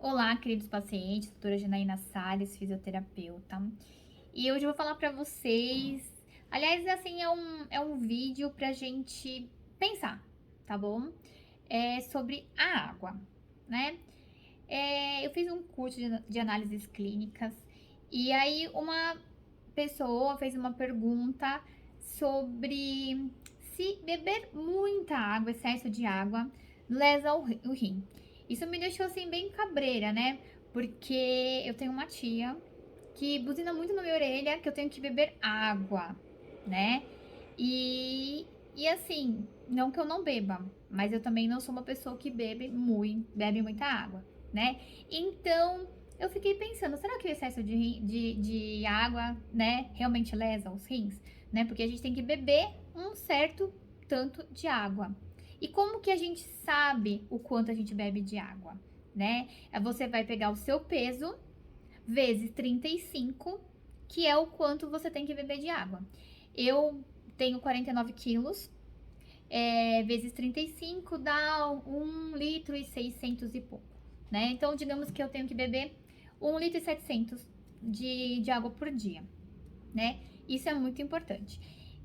Olá, queridos pacientes, doutora Janaína Salles, fisioterapeuta. E hoje eu vou falar para vocês. Aliás, assim, é um vídeo pra gente pensar, tá bom? Sobre a água, né? Eu fiz um curso de análises clínicas e aí uma pessoa fez uma pergunta sobre se beber muita água, excesso de água, lesa o rim. Isso me deixou assim bem cabreira, né? Porque eu tenho uma tia que buzina muito na minha orelha que eu tenho que beber água, né? E assim, não que eu não beba, mas eu também não sou uma pessoa que bebe muita água, né? Então, eu fiquei pensando, será que o excesso de água, né, realmente lesa os rins? Né? Porque a gente tem que beber um certo tanto de água. E como que a gente sabe o quanto a gente bebe de água, né? Você vai pegar o seu peso vezes 35, que é o quanto você tem que beber de água. Eu tenho 49 quilos, vezes 35 dá 1 litro e 600 e pouco, né? Então, digamos que eu tenho que beber 1 litro e 700 de água por dia, né? Isso é muito importante.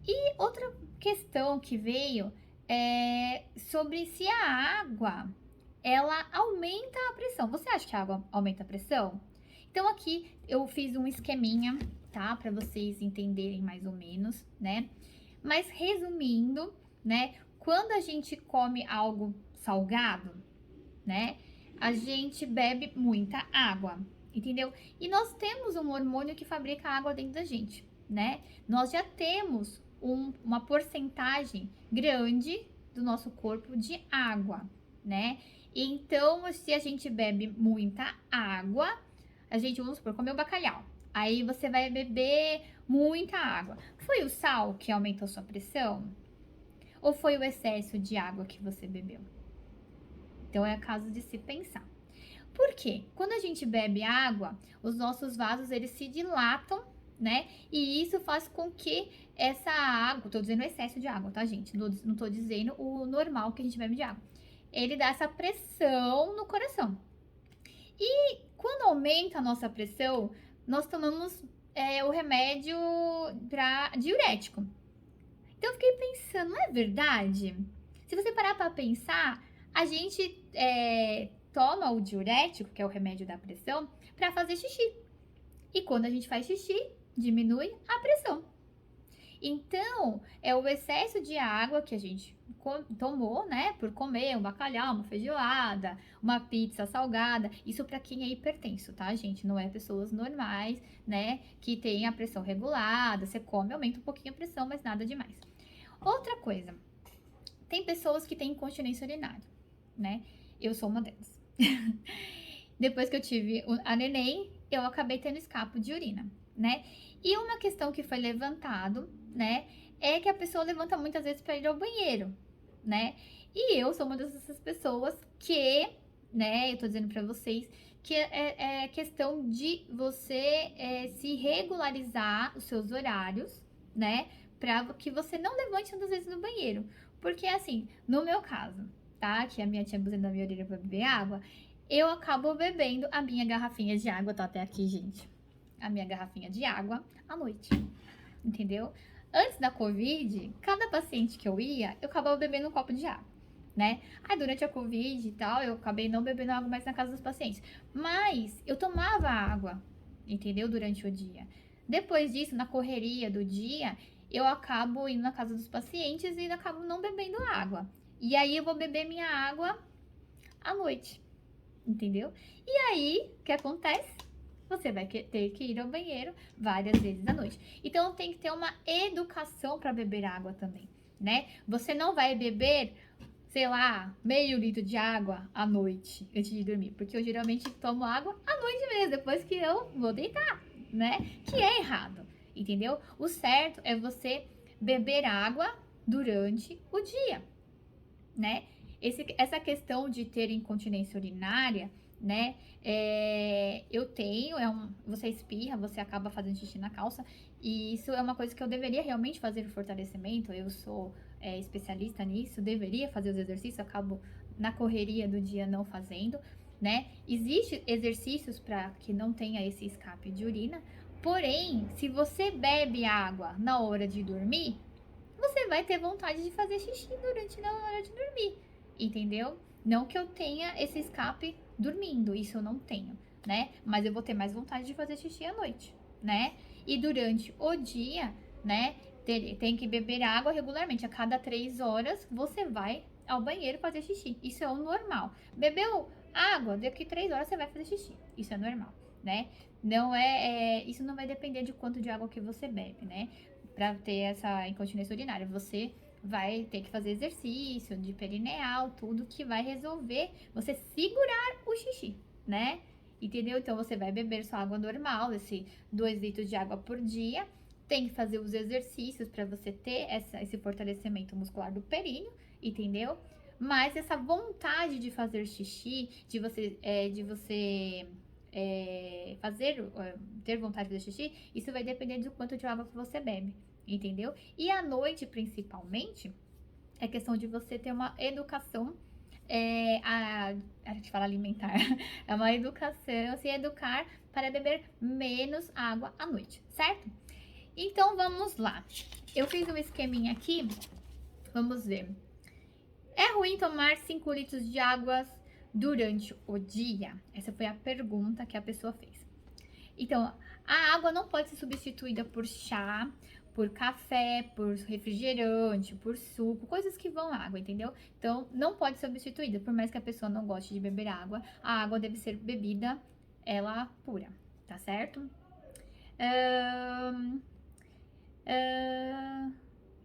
E outra questão que veio é sobre se a água ela aumenta a pressão. Você acha que a água aumenta a pressão? Então aqui eu fiz um esqueminha, tá? Para vocês entenderem mais ou menos, né? Mas resumindo, né? Quando a gente come algo salgado, né? A gente bebe muita água, entendeu? E nós temos um hormônio que fabrica água dentro da gente, né? Nós já temos uma porcentagem grande do nosso corpo de água, né? Então, se a gente bebe muita água, a gente, vamos supor, comeu bacalhau. Aí você vai beber muita água. Foi o sal que aumentou sua pressão? Ou foi o excesso de água que você bebeu? Então é caso de se pensar. Por quê? Quando a gente bebe água, os nossos vasos eles se dilatam, né? E isso faz com que essa água, tô dizendo excesso de água, tá, gente? Não tô dizendo o normal que a gente bebe de água. Ele dá essa pressão no coração. E quando aumenta a nossa pressão, nós tomamos o remédio diurético. Então eu fiquei pensando, não é verdade? Se você parar para pensar, a gente toma o diurético, que é o remédio da pressão, para fazer xixi. E quando a gente faz xixi, diminui a pressão. Então, é o excesso de água que a gente tomou, né, por comer um bacalhau, uma feijoada, uma pizza salgada. Isso para quem é hipertenso, tá, gente? Não é pessoas normais, né, que tem a pressão regulada. Você come, aumenta um pouquinho a pressão, mas nada demais. Outra coisa, tem pessoas que têm incontinência urinária, né? Eu sou uma delas. Depois que eu tive a neném, eu acabei tendo escape de urina, né? E uma questão que foi levantado, né, é que a pessoa levanta muitas vezes para ir ao banheiro, né? E eu sou uma dessas pessoas que, né, eu tô dizendo para vocês que é questão de você se regularizar os seus horários, né? Pra que você não levante tantas vezes no banheiro. Porque, assim, no meu caso, tá? Que a minha tia buzina da minha orelha pra beber água, eu acabo bebendo a minha garrafinha de água, tá até aqui, gente. A minha garrafinha de água à noite. Entendeu? Antes da Covid, cada paciente que eu ia, eu acabava bebendo um copo de água, né? Aí durante a Covid e tal, eu acabei não bebendo água mais na casa dos pacientes. Mas eu tomava água, entendeu? Durante o dia. Depois disso, na correria do dia, eu acabo indo na casa dos pacientes e acabo não bebendo água. E aí eu vou beber minha água à noite, entendeu? E aí, o que acontece? Você vai ter que ir ao banheiro várias vezes à noite. Então tem que ter uma educação para beber água também, né? Você não vai beber, sei lá, meio litro de água à noite antes de dormir, porque eu geralmente tomo água à noite mesmo, depois que eu vou deitar, né? Que é errado, entendeu? O certo é você beber água durante o dia, né? Essa questão de ter incontinência urinária, né? Eu tenho, você espirra, você acaba fazendo xixi na calça, e isso é uma coisa que eu deveria realmente fazer o fortalecimento. Eu sou especialista nisso, deveria fazer os exercícios, acabo na correria do dia não fazendo, né? Existem exercícios para que não tenha esse escape de urina, porém, se você bebe água na hora de dormir, você vai ter vontade de fazer xixi durante a hora de dormir, entendeu? Não que eu tenha esse escape dormindo, isso eu não tenho, né? Mas eu vou ter mais vontade de fazer xixi à noite, né? E durante o dia, né? Tem que beber água regularmente. A cada 3 horas você vai ao banheiro fazer xixi. Isso é o normal. Bebeu água, daqui 3 horas você vai fazer xixi. Isso é normal, né? Não isso não vai depender de quanto de água que você bebe, né? Para ter essa incontinência urinária, você vai ter que fazer exercício de perineal, tudo que vai resolver você segurar o xixi, né? Entendeu? Então você vai beber sua água normal, esse 2 litros de água por dia. Tem que fazer os exercícios para você ter esse fortalecimento muscular do períneo, entendeu? Mas essa vontade de fazer xixi, de você ter vontade de fazer xixi, isso vai depender do quanto de água que você bebe, entendeu? E à noite, principalmente, é questão de você ter uma educação, a gente fala alimentar, é uma educação, se educar para beber menos água à noite, certo? Então, vamos lá. Eu fiz um esqueminha aqui, vamos ver. É ruim tomar 5 litros de água durante o dia? Essa foi a pergunta que a pessoa fez. Então, a água não pode ser substituída por chá, por café, por refrigerante, por suco, coisas que vão água, entendeu? Então, não pode ser substituída, por mais que a pessoa não goste de beber água, a água deve ser bebida, ela pura, tá certo?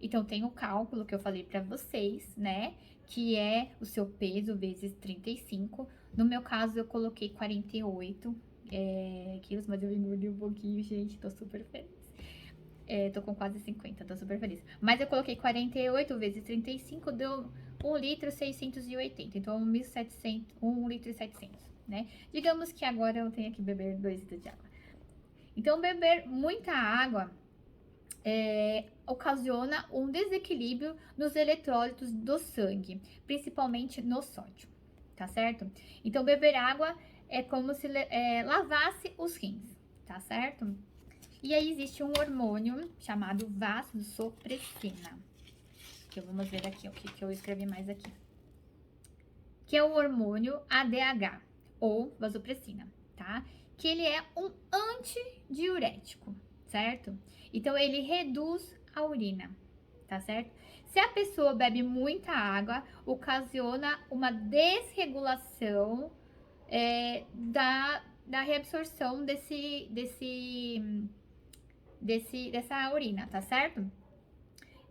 Então, tem o cálculo que eu falei pra vocês, né? Que é o seu peso vezes 35. No meu caso, eu coloquei 48 quilos, mas eu engordei um pouquinho, gente. Tô super feliz. Tô com quase 50, tô super feliz. Mas eu coloquei 48 vezes 35, deu 1 litro 680. Então, 1 litro e 700, né? Digamos que agora eu tenho que beber 2 litros de água. Então, beber muita água ocasiona um desequilíbrio nos eletrólitos do sangue, principalmente no sódio, tá certo? Então, beber água é como se lavasse os rins, tá certo? E aí existe um hormônio chamado vasopressina, que vamos ver aqui o que eu escrevi mais aqui, que é o hormônio ADH, ou vasopressina, tá? Que ele é um antidiurético, certo? Então, ele reduz a urina, tá certo? Se a pessoa bebe muita água, ocasiona uma desregulação da reabsorção dessa urina, tá certo?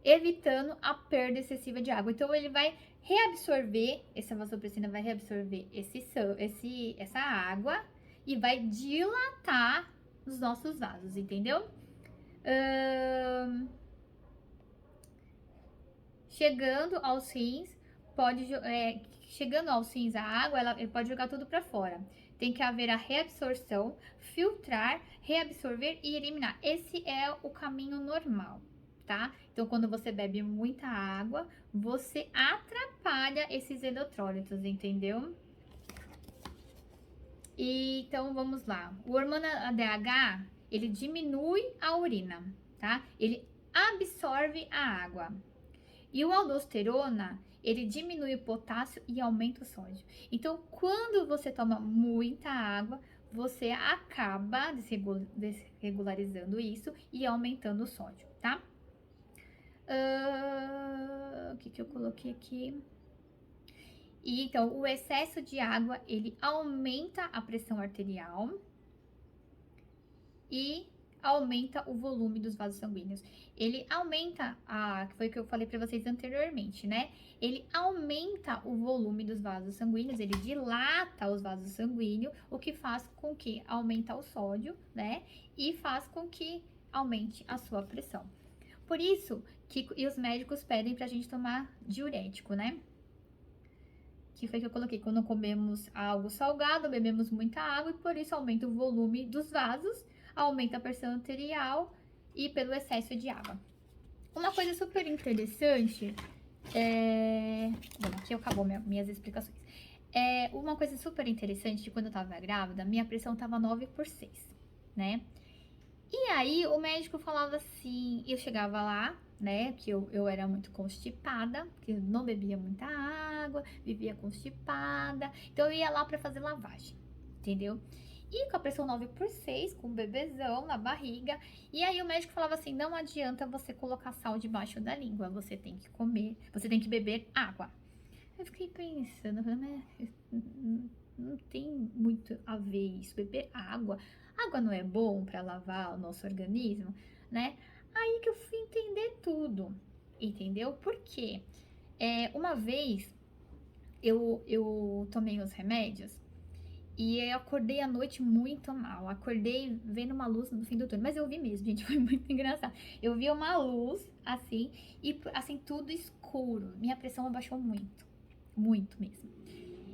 Evitando a perda excessiva de água. Então, ele vai reabsorver, essa vasopressina vai reabsorver essa água e vai dilatar os nossos vasos, entendeu? Chegando aos rins, chegando aos rins a água, ele pode jogar tudo para fora. Tem que haver a reabsorção, filtrar, reabsorver e eliminar. Esse é o caminho normal, tá? Então, quando você bebe muita água, você atrapalha esses eletrólitos, entendeu? Então, vamos lá. O hormônio ADH, ele diminui a urina, tá? Ele absorve a água. E o aldosterona, ele diminui o potássio e aumenta o sódio. Então, quando você toma muita água, você acaba desregularizando isso e aumentando o sódio, tá? O que eu coloquei aqui? E, então, o excesso de água, ele aumenta a pressão arterial e aumenta o volume dos vasos sanguíneos. Ele aumenta, que foi o que eu falei para vocês anteriormente, né? Ele aumenta o volume dos vasos sanguíneos, ele dilata os vasos sanguíneos, o que faz com que aumenta o sódio, né? E faz com que aumente a sua pressão. Por isso que os médicos pedem pra gente tomar diurético, né? Que foi que eu coloquei, quando comemos algo salgado, bebemos muita água e por isso aumenta o volume dos vasos, aumenta a pressão arterial e pelo excesso de água. Uma coisa super interessante, bom, aqui acabou minhas explicações. Uma coisa super interessante de quando eu tava grávida, minha pressão tava 9/6, né? E aí o médico falava assim, eu chegava lá, né, que eu era muito constipada, que eu não bebia muita água, vivia constipada, então eu ia lá pra fazer lavagem, entendeu? E com a pressão 9/6, com o bebezão na barriga, e aí o médico falava assim, não adianta você colocar sal debaixo da língua, você tem que comer, você tem que beber água. Eu fiquei pensando, falei, mas não tem muito a ver isso, beber água. Água não é bom para lavar o nosso organismo, né? Aí que eu fui entender tudo, entendeu? Por quê? Uma vez eu tomei os remédios e eu acordei à noite muito mal. Acordei vendo uma luz no fim do túnel. Mas eu vi mesmo, gente, foi muito engraçado. Eu vi uma luz assim e assim tudo escuro. Minha pressão abaixou muito. Muito mesmo.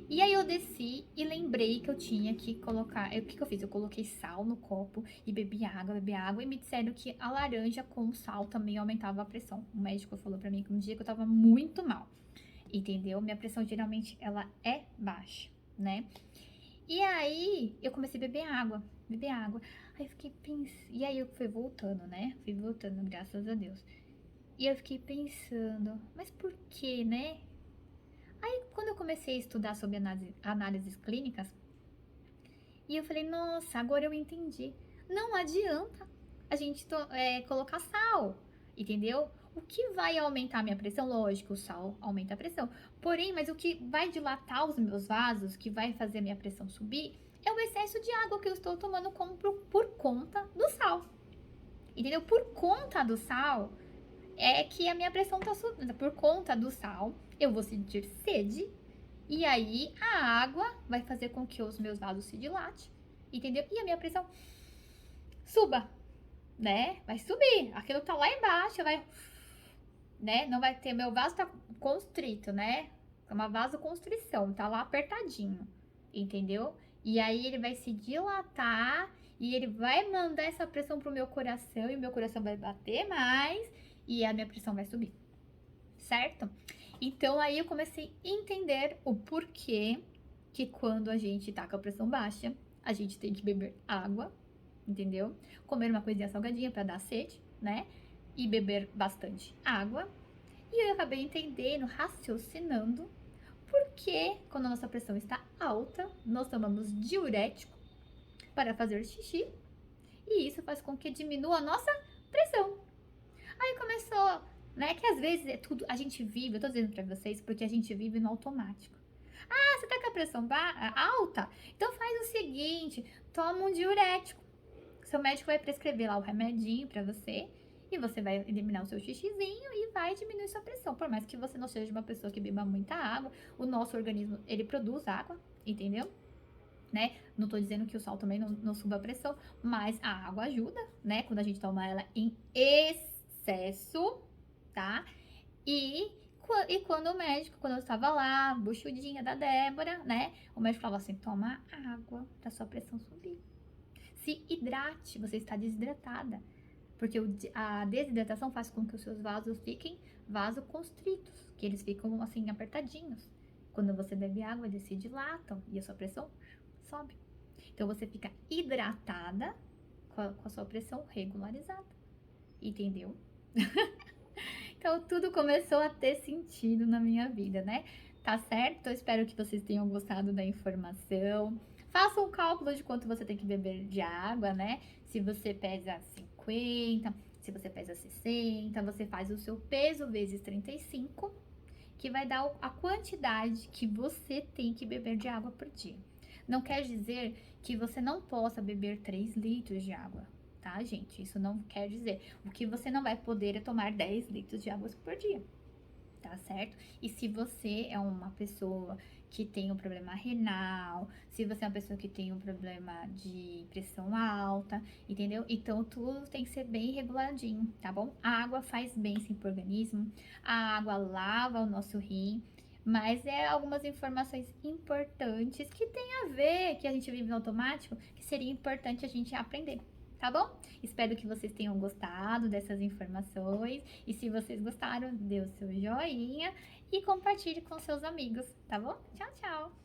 E aí eu desci e lembrei que eu tinha que colocar. O que eu fiz? Eu coloquei sal no copo e bebi água. E me disseram que a laranja com sal também aumentava a pressão. O médico falou pra mim que um dia que eu tava muito mal. Entendeu? Minha pressão geralmente ela é baixa, né? E aí eu comecei a beber água. Beber água. Aí eu fiquei pensando. E aí eu fui voltando, né? Fui voltando, graças a Deus. E eu fiquei pensando, mas por que, né? Aí, quando eu comecei a estudar sobre análises clínicas, e eu falei, nossa, agora eu entendi. Não adianta a gente colocar sal, entendeu? O que vai aumentar a minha pressão? Lógico, o sal aumenta a pressão. Porém, mas o que vai dilatar os meus vasos, que vai fazer a minha pressão subir, é o excesso de água que eu estou tomando por conta do sal. Entendeu? Por conta do sal, é que a minha pressão tá subindo. Por conta do sal, eu vou sentir sede. E aí a água vai fazer com que os meus vasos se dilatem, entendeu? E a minha pressão suba, né? Vai subir. Aquilo tá lá embaixo, vai, né? Não vai ter, meu vaso tá constrito, né? É uma vasoconstrição, tá lá apertadinho, entendeu? E aí ele vai se dilatar e ele vai mandar essa pressão pro meu coração e o meu coração vai bater mais e a minha pressão vai subir, certo? Então aí eu comecei a entender o porquê que quando a gente tá com a pressão baixa, a gente tem que beber água, entendeu? Comer uma coisinha salgadinha para dar sede, né? E beber bastante água. E eu acabei entendendo, raciocinando, porque quando a nossa pressão está alta, nós tomamos diurético para fazer xixi, e isso faz com que diminua a nossa pressão. Aí começou, né? Que às vezes é tudo, a gente vive, eu tô dizendo pra vocês, porque a gente vive no automático. Ah, você tá com a pressão alta? Então faz o seguinte, toma um diurético. Seu médico vai prescrever lá o remedinho pra você e você vai eliminar o seu xixizinho e vai diminuir sua pressão. Por mais que você não seja uma pessoa que beba muita água, o nosso organismo, ele produz água, entendeu? Né? Não tô dizendo que o sal também não suba a pressão, mas a água ajuda, né? Quando a gente toma ela em excesso, tá? E quando o médico, quando eu estava lá, buchudinha da Débora, né? O médico falava assim: toma água pra sua pressão subir. Se hidrate, você está desidratada. Porque a desidratação faz com que os seus vasos fiquem vasoconstritos, que eles ficam assim apertadinhos. Quando você bebe água, eles se dilatam e a sua pressão sobe. Então você fica hidratada com a sua pressão regularizada. Entendeu? Então tudo começou a ter sentido na minha vida, né? Tá certo? Eu espero que vocês tenham gostado da informação. Faça um cálculo de quanto você tem que beber de água, né? Se você pesa 50, se você pesa 60, você faz o seu peso vezes 35, que vai dar a quantidade que você tem que beber de água por dia. Não quer dizer que você não possa beber 3 litros de água, tá, gente? Isso não quer dizer. O que você não vai poder é tomar 10 litros de água por dia, tá certo? E se você é uma pessoa que tem um problema renal, se você é uma pessoa que tem um problema de pressão alta, entendeu? Então tudo tem que ser bem reguladinho, tá bom? A água faz bem sim pro organismo, a água lava o nosso rim, mas é algumas informações importantes que tem a ver, que a gente vive no automático, que seria importante a gente aprender. Tá bom? Espero que vocês tenham gostado dessas informações. E se vocês gostaram, dê o seu joinha e compartilhe com seus amigos, tá bom? Tchau, tchau!